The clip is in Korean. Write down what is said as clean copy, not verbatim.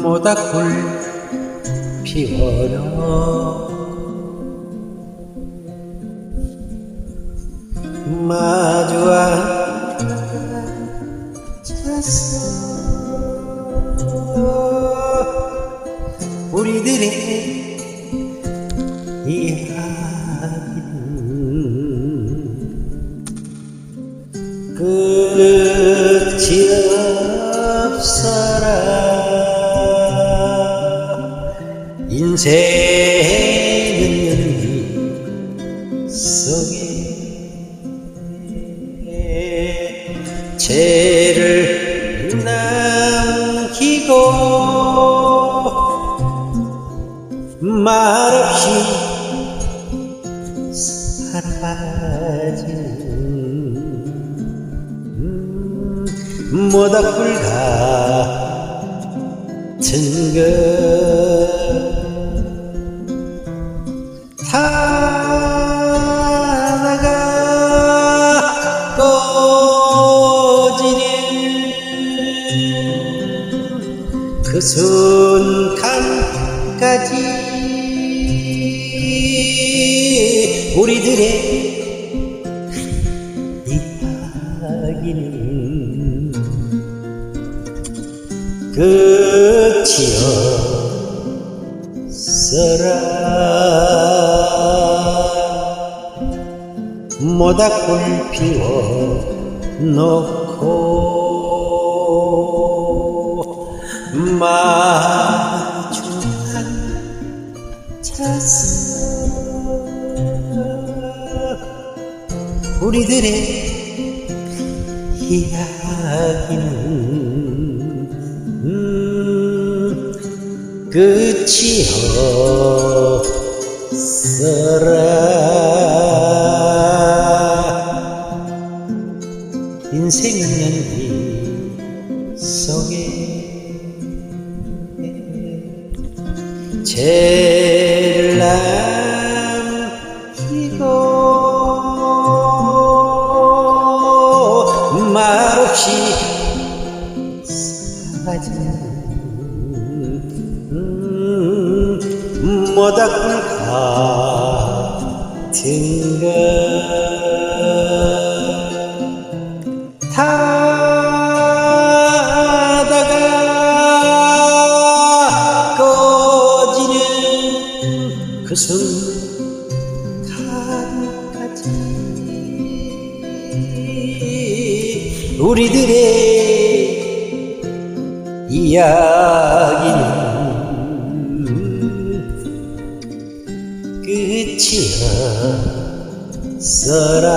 모닥불 피워라 마주 앉아서 우리들의 이야기는 끝이 없어라 인생은 연기 속에 죄를 남기고 말없이 사라지는 모닥불 같은 것 타다가 꺼지는 그 순간까지 우리들의 이야기는 끝이 없어라 모닥불 피워 놓고 마주 앉아서 우리들의 이야기는 끝이 없어라 인생은 연기 속에 죄를 남기고 말없이 사라지는 모닥불 같은 것 타다가 꺼지는 그 순간까지 우리들의 이야기는 끝이 없어라